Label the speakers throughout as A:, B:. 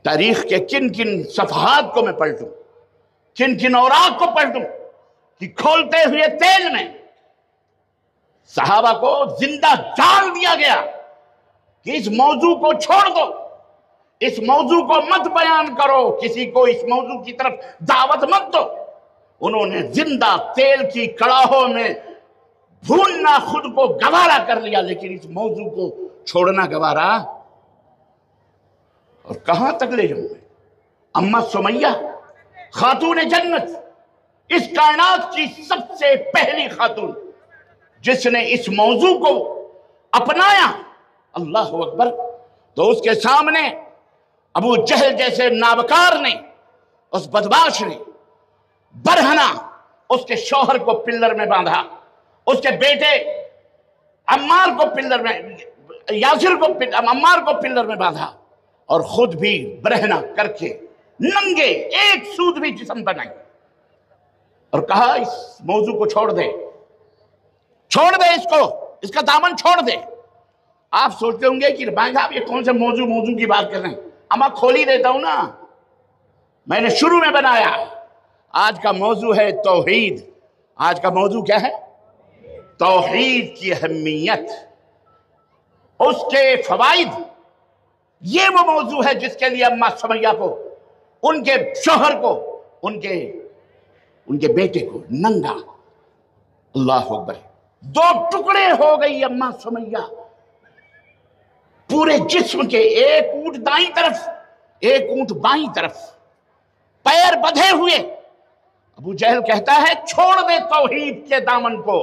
A: تاریخ کے کن کن صفحات کو میں پلٹوں، کن کن اوراق کو پلٹوں کہ کھولتے ہوئے تیل میں صحابہ کو زندہ جال دیا گیا کہ اس موضوع کو چھوڑ دو، اس موضوع کو مت بیان کرو، کسی کو اس موضوع کی طرف دعوت مت دو۔ انہوں نے زندہ تیل کی کڑاہوں میں بھوننا خود کو گوارا کر لیا، لیکن اس موضوع کو چھوڑنا گوارا۔ اور کہاں تک لے جاؤں میں؟ اماں سمیہ خاتون جنت، اس کائنات کی سب سے پہلی خاتون جس نے اس موضوع کو اپنایا، اللہ اکبر، تو اس کے سامنے ابو جہل جیسے نابکار نے، اس بدمعاش نے برہنہ اس کے شوہر کو پلر میں باندھا، اس کے بیٹے عمار کو پلر میں، یاسر کو عمار کو پلر میں باندھا، اور خود بھی برہنہ کر کے ننگے ایک سود بھی جسم بنائی، اور کہا اس موضوع کو چھوڑ دے، چھوڑ دے اس کو، اس کا دامن چھوڑ دے۔ آپ سوچتے ہوں گے کہ بھائی صاحب یہ کون سے موضوع کی بات کر رہے ہیں؟ اما کھول ہی دیتا ہوں نا، میں نے شروع میں بنایا۔ آج کا موضوع ہے توحید۔ آج کا موضوع کیا ہے؟ توحید کی اہمیت، اس کے فوائد۔ یہ وہ موضوع ہے جس کے لیے اماں سمیہ کو، ان کے شوہر کو، ان کے بیٹے کو ننگا، اللہ اکبر، دو ٹکڑے ہو گئی اماں سمیہ پورے جسم کے، ایک اونٹ دائیں طرف، ایک اونٹ بائیں طرف، پیر بدھے ہوئے۔ ابو جہل کہتا ہے چھوڑ دے توحید کے دامن کو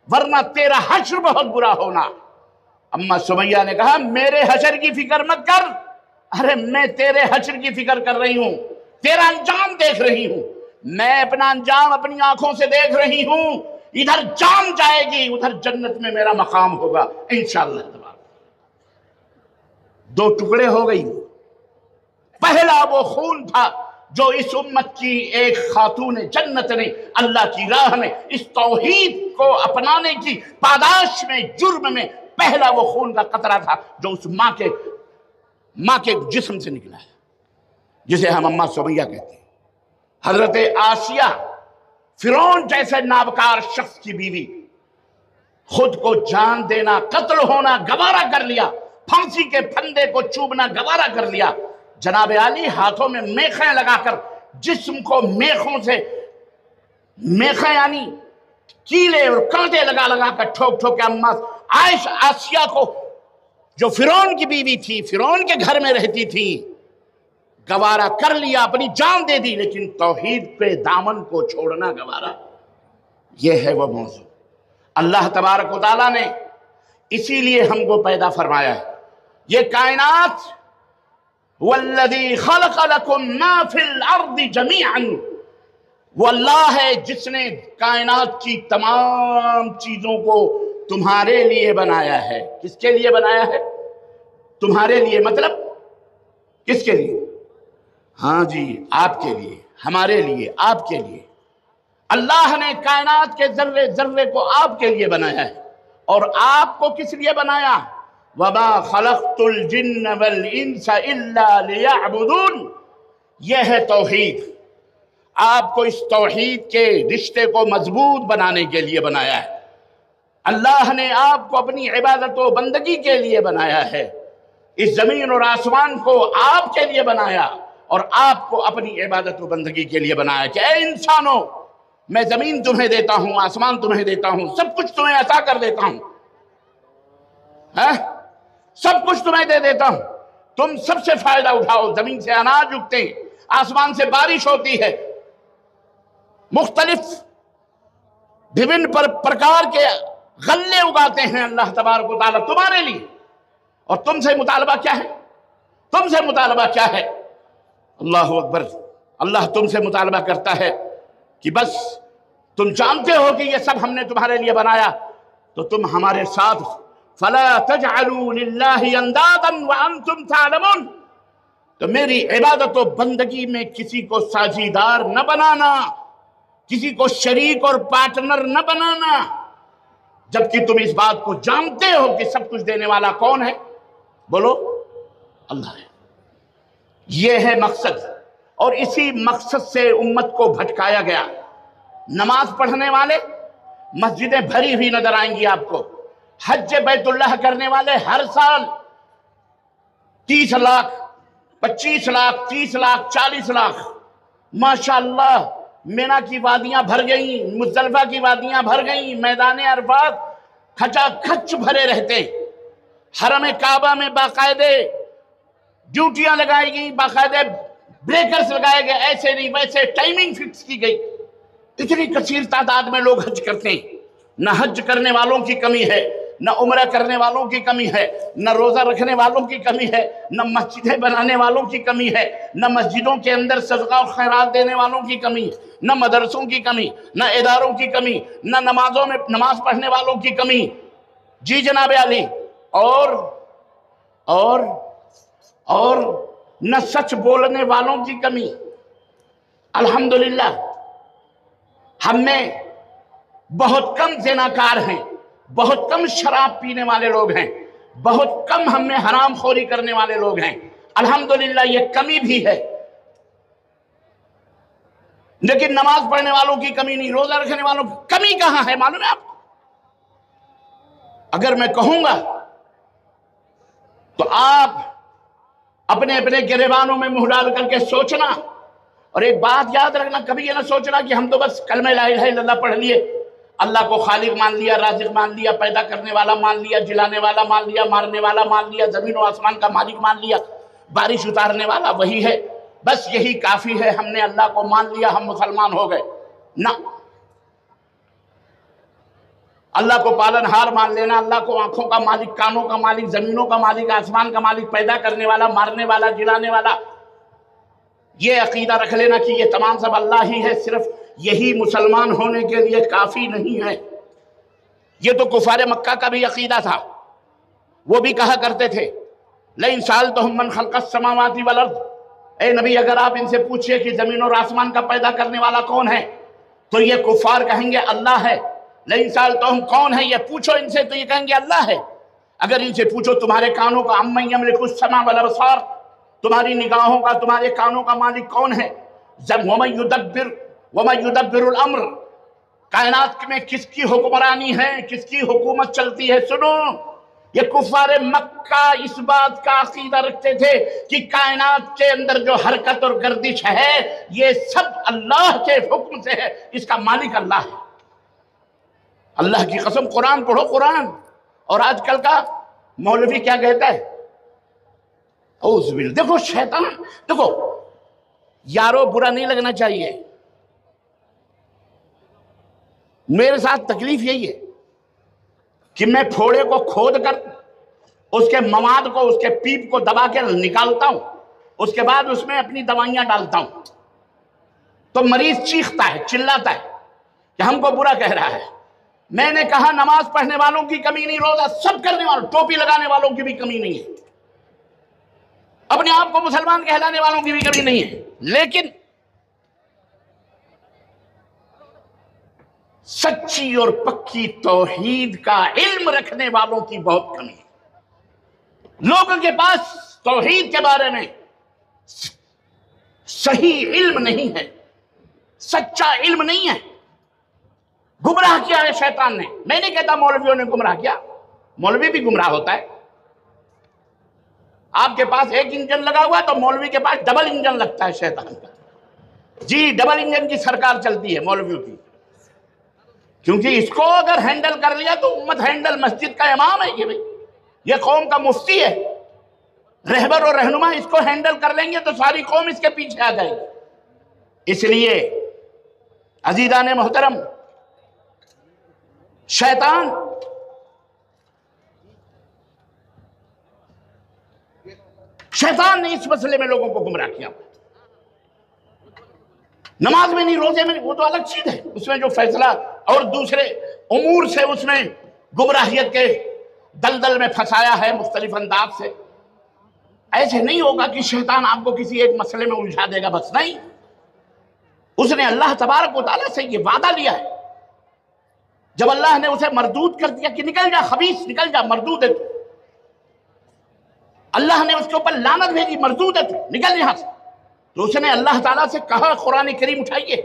A: ورنہ تیرا حشر بہت برا ہونا۔ اماں سمیہ نے کہا میرے حشر کی فکر مت کر، ارے میں تیرے حشر کی فکر کر رہی ہوں، تیرا انجام دیکھ رہی ہوں، میں اپنا انجام اپنی آنکھوں سے دیکھ رہی ہوں، ادھر جان جائے گی ادھر جنت میں میرا مقام ہوگا انشاءاللہ تبارک۔ دو ٹکڑے ہو گئی۔ پہلا وہ خون تھا جو اس امت کی ایک خاتون جنت نے اللہ کی راہ میں اس توحید کو اپنانے کی پاداش میں، جرم میں، پہلا وہ خون کا قطرہ تھا جو اس ماں کے جسم سے نکلا ہے، جسے ہم اماں سمیہ کہتے ہیں۔ حضرت آسیہ، فرعون جیسے نابکار شخص کی بیوی، خود کو جان دینا، قتل ہونا گوارا کر لیا، پھانسی کے پھندے کو چوبنا گوارا کر لیا۔ جناب علی ہاتھوں میں میخیں لگا کر، جسم کو میخوں سے، میخیں یعنی کیلے اور کانٹے لگا کر ٹھوک ٹھوک کے اماں آسیہ کو، جو فرعون کی بیوی تھی، فرعون کے گھر میں رہتی تھی، گوارا کر لیا، اپنی جان دے دی، لیکن توحید پہ دامن کو چھوڑنا گوارا۔ یہ ہے وہ موضوع۔ اللہ تبارک و تعالیٰ نے اسی لیے ہم کو پیدا فرمایا ہے۔ یہ کائنات والذی خلق لکم ما فی الارض جمیعا، وہ اللہ ہے جس نے کائنات کی تمام چیزوں کو تمہارے لیے بنایا ہے۔ کس کے لیے بنایا ہے؟ تمہارے لیے، مطلب کس کے لیے؟ ہاں جی، آپ کے لیے، ہمارے لیے، آپ کے لیے۔ اللہ نے کائنات کے ذرے ذرے کو آپ کے لیے بنایا ہے، اور آپ کو کس لیے بنایا؟ وَمَا خَلَقْتُ الْجِنَّ وَالْإِنسَ إِلَّا لِيَعْبُدُونَ۔ یہ ہے توحید۔ آپ کو اس توحید کے رشتے کو مضبوط بنانے کے لیے بنایا ہے۔ اللہ نے آپ کو اپنی عبادت و بندگی کے لیے بنایا ہے۔ اس زمین اور آسمان کو آپ کے لیے بنایا، اور آپ کو اپنی عبادت و بندگی کے لیے بنایا کہ اے انسانوں، میں زمین تمہیں دیتا ہوں، آسمان تمہیں دیتا ہوں، سب کچھ تمہیں عطا کر دیتا ہوں، سب کچھ تمہیں دے دیتا ہوں، تم سب سے فائدہ اٹھاؤ۔ زمین سے اناج اگتے ہیں، آسمان سے بارش ہوتی ہے، مختلف بھِوِن پرکار کے غلے اگاتے ہیں اللہ تبارک و تعالیٰ تمہارے لیے، اور تم سے مطالبہ کیا ہے؟ تم سے مطالبہ کیا ہے؟ اللہ اکبر، اللہ تم سے مطالبہ کرتا ہے کہ بس تم جانتے ہو کہ یہ سب ہم نے تمہارے لیے بنایا، تو تم ہمارے ساتھ فَلَا تَجْعَلُوا لِلَّهِ أَنْدَادًا وَأَنْتُمْ تَعْلَمُونَ، تو میری عبادت و بندگی میں کسی کو ساجیدار نہ بنانا، کسی کو شریک اور پارٹنر نہ بنانا، جبکہ تم اس بات کو جانتے ہو کہ سب کچھ دینے والا کون ہے؟ بولو، اللہ ہے۔ یہ ہے مقصد، اور اسی مقصد سے امت کو بھٹکایا گیا۔ نماز پڑھنے والے مسجدیں بھری ہوئی نظر آئیں گی آپ کو، حج بیت اللہ کرنے والے ہر سال 30 لاکھ 25 لاکھ 30 لاکھ 40 لاکھ، ماشاءاللہ مینا کی وادیاں بھر گئیں، مزدلفہ کی وادیاں بھر گئیں، میدان عرفات کھچا کھچ بھرے رہتے ہیں۔ حرم کعبہ میں باقاعدے ڈیوٹیاں لگائی گئیں، باقاعدے بریکرز لگائے گئے، ایسے نہیں ویسے ٹائمنگ فکس کی گئی۔ اتنی کثیر تعداد میں لوگ حج کرتے ہیں۔ نہ حج کرنے والوں کی کمی ہے، نہ عمرہ کرنے والوں کی کمی ہے، نہ روزہ رکھنے والوں کی کمی ہے، نہ مسجدیں بنانے والوں کی کمی ہے، نہ مسجدوں کے اندر صدقہ و خیرات دینے والوں کی کمی، نہ مدرسوں کی کمی، نہ اداروں کی کمی، نہ نمازوں میں نماز پڑھنے والوں کی کمی۔ جی جناب علی، اور نہ سچ بولنے والوں کی کمی۔ الحمدللہ ہم میں بہت کم زناکار ہیں، بہت کم شراب پینے والے لوگ ہیں، بہت کم ہم میں حرام خوری کرنے والے لوگ ہیں، الحمدللہ یہ کمی بھی ہے۔ لیکن نماز پڑھنے والوں کی کمی نہیں، روزہ رکھنے والوں کی کمی کہاں ہے معلوم ہے آپ کو؟ اگر میں کہوں گا تو آپ اپنے اپنے گریبانوں میں منہ ڈال کر کے سوچنا، اور ایک بات یاد رکھنا، کبھی یہ نہ سوچنا کہ ہم تو بس کلمہ لا الہ الا اللہ پڑھ لیے، اللہ کو خالق مان لیا، رازق مان لیا، پیدا کرنے والا مان لیا، جلانے والا مان لیا، مارنے والا مان لیا، زمین و آسمان کا مالک مان لیا، بارش اتارنے والا وہی ہے، بس یہی کافی ہے، ہم نے اللہ کو مان لیا، ہم مسلمان ہو گئے۔ نہ، اللہ کو پالن ہار مان لینا، اللہ کو آنکھوں کا مالک، کانوں کا مالک، زمینوں کا مالک، آسمان کا مالک، پیدا کرنے والا، مارنے والا، جلانے والا، یہ عقیدہ رکھ لینا کہ یہ تمام سب اللہ ہی ہے، صرف یہی مسلمان ہونے کے لیے کافی نہیں ہے۔ یہ تو کفار مکہ کا بھی عقیدہ تھا، وہ بھی کہا کرتے تھے لَإِن سَأَلْتَهُم مَّنْ خَلَقَ السَّمَاوَاتِ وَالْأَرْضِ، اے نبی اگر آپ ان سے پوچھئے کہ زمین اور آسمان کا پیدا کرنے والا کون ہے تو یہ کفار کہیں گے اللہ ہے۔ لَإِن سَأَلْتَهُم کون ہے یہ پوچھو ان سے تو یہ کہیں گے اللہ ہے۔ اگر ان سے پوچھو تمہارے کانوں کا أَمَّن يَمْلِكُ السَّمْعَ وَالْأَبْصَارَ، تمہاری نگاہوں کا، تمہارے کانوں کا مالک کون ہے؟ وَمَن يُدَبِّرُ الْأَمْرِ، کائنات میں کس کی حکمرانی ہے، کس کی حکومت چلتی ہے؟ سنو، یہ کفار مکہ اس بات کا عقیدہ رکھتے تھے کہ کائنات کے اندر جو حرکت اور گردش ہے یہ سب اللہ کے حکم سے ہے، اس کا مالک اللہ ہے۔ اللہ کی قسم، قرآن پڑھو قرآن۔ اور آج کل کا مولوی کیا کہتا ہے؟ اعوذ باللہ۔ دیکھو شیطان، دیکھو یارو برا نہیں لگنا چاہیے، میرے ساتھ تکلیف یہی ہے کہ میں پھوڑے کو کھود کر اس کے مواد کو، اس کے پیپ کو دبا کے نکالتا ہوں، اس کے بعد اس میں اپنی دوائیاں ڈالتا ہوں، تو مریض چیختا ہے، چلاتا ہے کہ ہم کو برا کہہ رہا ہے۔ میں نے کہا نماز پڑھنے والوں کی کمی نہیں، روزہ سب کرنے والوں، ٹوپی لگانے والوں کی بھی کمی نہیں ہے، اپنے آپ کو مسلمان کہلانے والوں کی بھی کمی نہیں ہے، لیکن سچی اور پکی توحید کا علم رکھنے والوں کی بہت کمی ہے۔ لوگوں کے پاس توحید کے بارے میں صحیح علم نہیں ہے، سچا علم نہیں ہے۔ گمراہ کیا ہے شیطان نے؟ میں نہیں کہتا مولویوں نے گمراہ کیا، مولوی بھی گمراہ ہوتا ہے۔ آپ کے پاس ایک انجن لگا ہوا ہے تو مولوی کے پاس ڈبل انجن لگتا ہے شیطان کا۔ جی، ڈبل انجن کی سرکار چلتی ہے مولویوں کی، کیونکہ اس کو اگر ہینڈل کر لیا تو امت ہینڈل، مسجد کا امام ہے یہ قوم کا مفتی ہے، رہبر اور رہنما، اس کو ہینڈل کر لیں گے تو ساری قوم اس کے پیچھے آ جائے گی۔ اس لیے عزیزان محترم، شیطان نے اس مسئلے میں لوگوں کو گمراہ کیا۔ نماز میں نہیں، روزے میں نہیں، وہ تو الگ چیز ہے، اس میں جو فیصلہ اور دوسرے امور سے اس میں گمراہیت کے دلدل میں پھنسایا ہے مختلف انداز سے۔ ایسے نہیں ہوگا کہ شیطان آپ کو کسی ایک مسئلے میں الجھا دے گا، بس نہیں۔ اس نے اللہ تبارک و تعالیٰ سے یہ وعدہ لیا ہے، جب اللہ نے اسے مردود کر دیا کہ نکل جا خبیث، نکل جا، مردود ہے، اللہ نے اس کے اوپر لعنت بھیجی، مردود ہے تو نکل یہاں سے۔ تو اس نے اللہ تعالیٰ سے کہا، قرآن کریم اٹھائیے،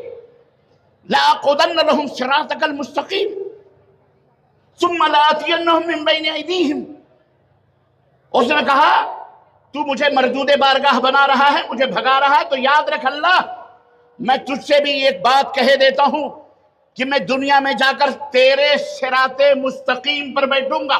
A: لَأَقْعُدَنَّ لَهُمْ صِرَاطَكَ الْمُسْتَقِيمَ ثُمَّ لَآتِيَنَّهُمْ مِنْ بَيْنِ أَيْدِيهِمْ۔ اس نے کہا تو مجھے مردود بارگاہ بنا رہا ہے، مجھے بھگا رہا ہے، تو یاد رکھ اللہ، میں تجھ سے بھی ایک بات کہہ دیتا ہوں کہ میں دنیا میں جا کر تیرے صراط مستقیم پر بیٹھوں گا۔